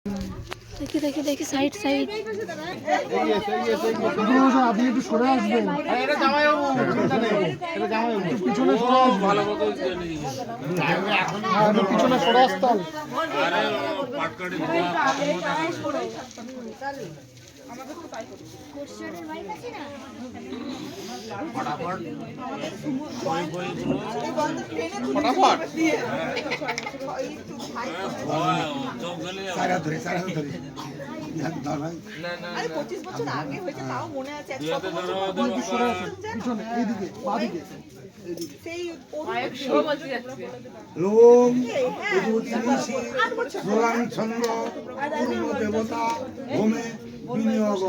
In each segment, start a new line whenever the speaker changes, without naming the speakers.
দেখি দেখি দেখি সাইড সাইড
আপনি একটু সরে আসবেন। পিছনে সরে আসবেন, পিছনে সরে আসতে হবে।
দেবতা হোমে বিনিয়োগ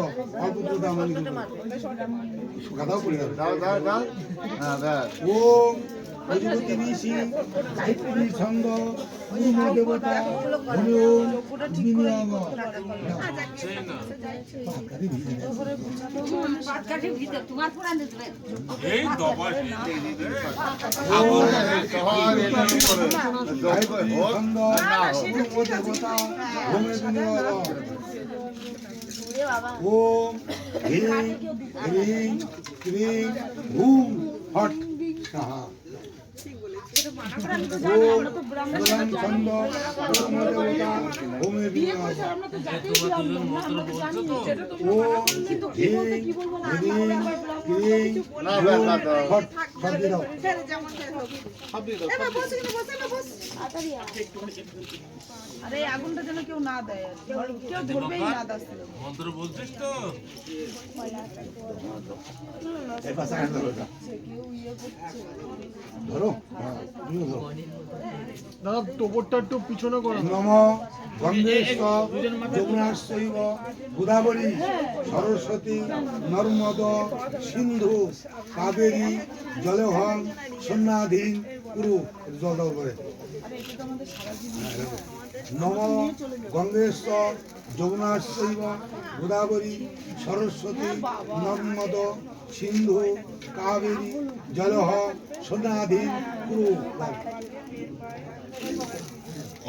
সুখাদাও করে ওম অধিপতি ঋষি গায়ত্রী ছন্দ পূর্ণ দেবতা হোমে ওম বিনিয়োগ ওম হ্রিং হ্রিং ক্রিং হুম হট সাহা ওম প্রধান ছন্দ পূর্ণ দেবতা হোমে বিনিয়োগ ওম হ্রিং হ্রিং ক্রিং হুম হট সব দিয়ে দাও।
আরে আগুনটা যেন কেউ না দেয়, কেউ ধরবেই না দাসছিল।
মন্ত্র বলছিস তো?
ধরো
দাদা টোপরটা একটু পিছনে করো।
নম গঙ্গেশ যমুনাশ্চৈব গোদাবরী সরস্বতী নর্মদ সিন্ধু কাবেরী জলহং সন্ন্যাধীন কুরু জল দাও করে। নম গঙ্গেশ যমুনাশ্চৈব গোদাবরী সরস্বতী নর্মদ সিন্ধু কাবেরী জলহং সন্ন্যাধীন কুরু।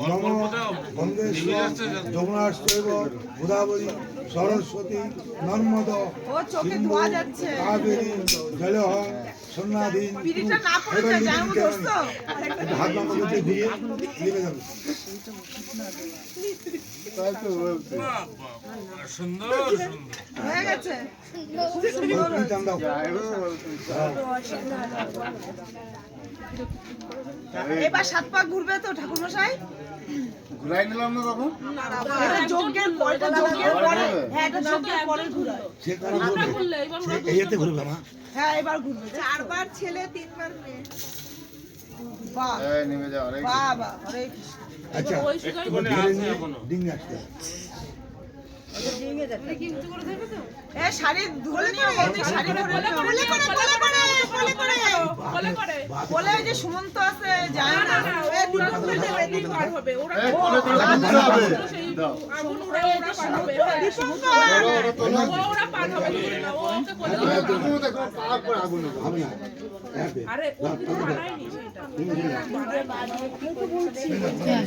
নম গঙ্গেশ যমুনাশ্চৈব গোদাবরী সরস্বতী নর্মদ সিন্ধু কাবেরী জলহং সন্ন্যাধীন হাত মাকে দিয়ে নেমে যাবে।
সুন্দর
হয়ে গেছে। এবার 7 পাক ঘুরবে তো ঠাকুর মশাই?
ঘুরাই নিলাম না তখন
যজ্ঞের পরে, হ্যাঁ এটা যজ্ঞের পরে ঘুরায়।
এইতে ঘুরবে মা।
হ্যাঁ এবার ঘুরবে। 4 বার ছেলে 3 বার মেয়ে। বাহ
নেমে যাও।
বাহ বাহ, হরে কৃষ্ণ।
আচ্ছা ডিং আসছে
এ শাড়ি ধরে নিও, শাড়ি ধরে নিও। বলে ওই যে সুমন্ত আছে যায় না, এ দুটো খুলতে হবে, দিন পার হবে। ওরা ওরা পার হবে। আরে ও তো বানায়নি সেটা।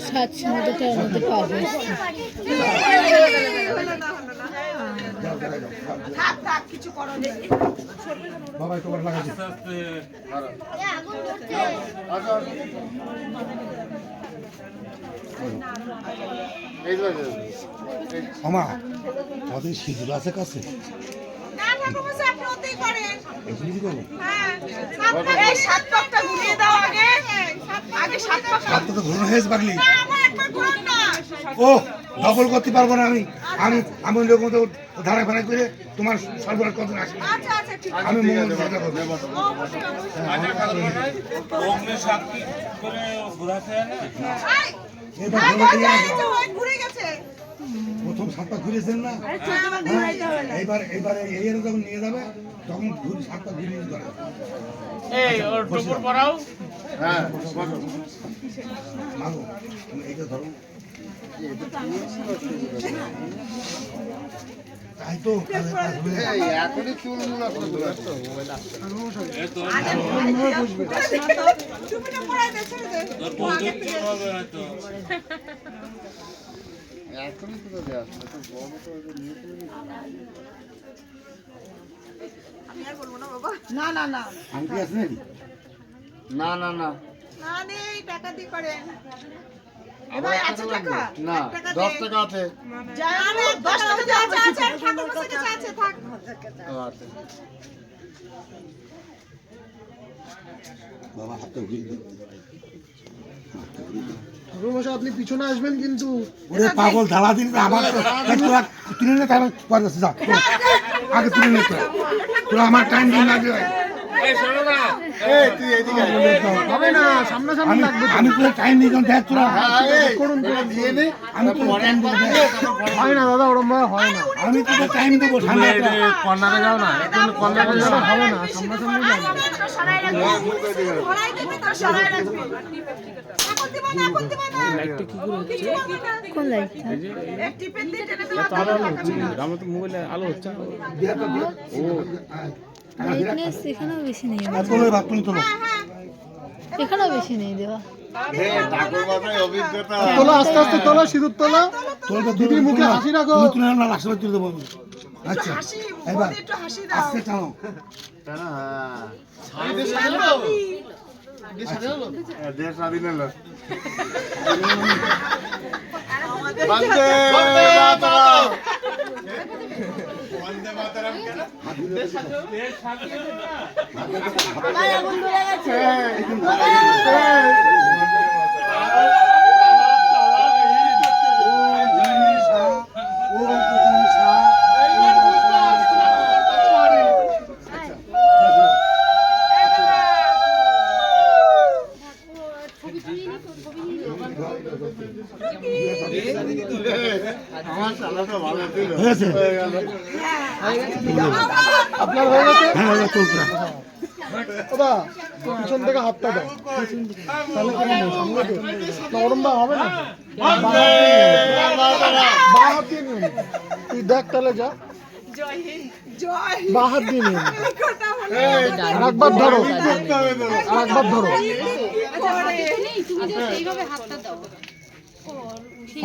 সাত সমুদ্রটার মধ্যে পাবে।
থাক থাক, কিছু করো না।
বাবা তোমার লাগাচ্ছি আমা তাদের সিঁদুর আছে কাছে
না ঠাকুর মশাই, আপনি ওতেই করেন।
এগুলি করো
হ্যাঁ, এই 7 পাকটা ঘুরিয়ে দাও আগে। আগে 7 পাক।
হাতটা তো ঘুরনো হয়েছে পাগলি।
না, আমার একবার ঘুরান না।
ও ডবল করতে পারবো না আমি। আমি আমি লোক মতো ধারা ফারা করে তোমার সর্বনাশ কত আসে
আচ্ছা আচ্ছা, ঠিক আছে।
আমি মঙ্গল চেষ্টা করবো।
অবশ্যই অবশ্যই।
অগ্নি সাক্ষী করে ঘোরাতে হয় না?
আয়,
এবার
আয়,
ঘুরে
আয়,
গেছে।
আয়, ওই ঘুরে গেছে।
প্রথম 7টা ঘুরেছেন না, এইবার এইবারে এই যখন নিয়ে যাবে তখন ঘুরে 7টা ঘুরিয়ে দিতে হবে।
এই ওর টোপর পরাও।
হ্যাঁ মাগো তুমি এইটা ধরো। তাই তো এখনই চুল মুলা করে দিল তো মোবাইল আসছে।
টুপিটা পরাই দে, ছেড়ে দে।
তোর বন্ধু কি হবে হয়তো?
এখনই তো দেওয়া আসলে তো বড় তো নিয়ে চলে গেছে।
আমি আর বলবো না বাবা। না না না
আংটি আছে নাকি?
না না না
না নেই, টাকা দিয়ে করেন। ভাই আছে টাকা?
না, 10 টাকা আছে।
যাই হোক, 10 টাকা দিয়ে আছে, আছে, ঠাকুর মশাই কাছে আছে, থাক।
ও আচ্ছা।
বাবা হাতটা ঘুরিয়ে দিন।
ঠাকুরমশাই আপনি পিছনে আসবেন কিন্তু।
ওরে পাগল ধালা দিন আমার তো তোরা তুলে নে তাহলে পরে যা আগে তুলে নে তোরা আমার টাইম দিন না দিয়ে
এই তুই এদিকে আয়।
হবে না, সামনাসামনি লাগবে।
আমি তোর টাইম দিই দেখ তোরা
করুন
তোরা দিয়ে নে।
আমি তোর টাইম দেবো
হয় না দাদা, ওরম ভাবে হয় না।
আমি তোর টাইম দেবো ঠান্ডা
কর্নারে যাও না, একটু কর্নারে যাও না।
হবে না, সামনাসামনি লাগবে।
সরাই রাখবি। সরাই দিবি তো সরাই রাখবি। এখন দিবা না, এখন দিবা না। লাইটটা কি করে হচ্ছে?
কোন লাইটটা?
এক টিপের দিয়ে টেনে দেওয়া তো আলো হচ্ছে না।
ব্রাইটনেস এখানেও বেশি নেই,
তোলো এবার তুমি তোলো
এখানেও বেশি নেই দেওয়া।
ঠাকুর মাথায় অভিজ্ঞতা।
তোলো, আস্তে আস্তে তোলো, সিঁদুর তোলো।
তোলো
দিদির মুখে হাসি রাখো।
তুমি তুলে না লাস্ট তুলে দেবো আচ্ছা
হাসি,
এবার
বৌদি একটু হাসি দাও।
আস্তে টানো
দেশ স্বাধীন হলো।
আমাদের
বন্দে মাতরম। আমার শালাটা ভালো ছিল।
হয়েছে
হয়ে গেল।
আপনার হয়ে গেছে?
হ্যাঁ চলছে
দাদা পিছন থেকে হাতটা দাও, তাহলে কেমন হবে? সামনে তো না, ওরম ভাবে হবে না। বাঁ হাত দিয়ে নিয়ে নে। তুই দেখ তাহলে যা,
জয় হিন্দ, জয় হিন্দ।
বাঁ হাত দিয়ে নিয়ে নে।
কথা বলে
আরেকবার ধরো, আরেকবার ধরো।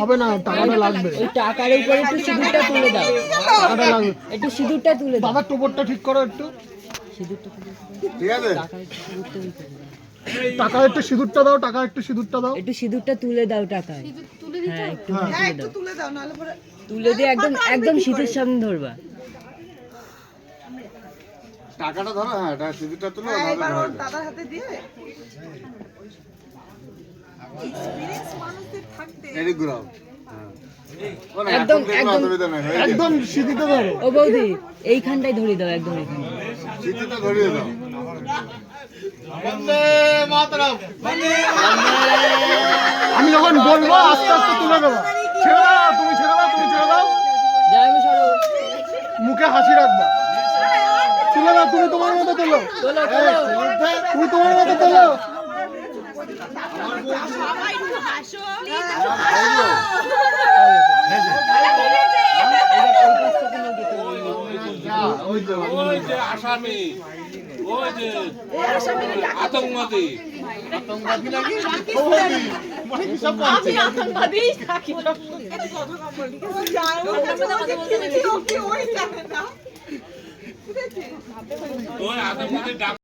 হবে না, টাকাটা লাগবে।
টাকার উপরে একটু সিঁদুরটা তুলে দাও,
টাকাটা লাগবে।
একটু সিঁদুরটা তুলে দাও।
দাদার টোপরটা ঠিক করো একটু।
ঠিক আছে?
টাকা একটু সিঁদুরটা দাও, টাকা একটু সিঁদুরটা দাও।
একটু সিঁদুরটা তুলে দাও টাকায়। হ্যাঁ একটু
হ্যাঁ একটু তুলে দাও, নাহলে পরে
তুলে দিয়ে একদম একদম শীতের সামনে ধরবা।
টাকাটা ধরো, হ্যাঁ এটা সিঁদুরটা তুলো।
হ্যাঁ,
নাহলে
এবার
ধরো
ওর
না।
দাদার হাতে দিয়ে এক্সপেরিয়েন্স মানুষদের থাকতে
এদিক ঘুরাও। হ্যাঁ। ও না,
একদম,
এখন দেখলে
একদম।
অসুবিধা নাই, হয়ে গেছে।
একদম সিঁথিতে ধরো।
ও বৌদি এইখানটাই ধরে দাও, একদম এখানে।
স্মৃতিটা ধরিয়ে দাও। বন্দে মাতরম।
আমি যখন বলবো আস্তে আস্তে তুলে দেবো। ছেড়ে দাও, তুমি ছেড়ে দাও, তুমি ছেড়ে দাও।
জয় মা সরো।
মুখে হাসি রাখবা। তুলে দাও, তুমি তোমার মতো তোলো।
তোলো তোলো।
তুমি তোমার মতো তোলো।
সবাই একটু হাসো।
ওই তো।
ওই যে আসামি, ওই যে আতঙ্কবাদী।
আতঙ্কবাদী নাকি?
আমি আতঙ্কবাদী থাকি সব কথা কম বলি। ও জানে ওই জানে না।
ওই আতঙ্কবাদী ডাক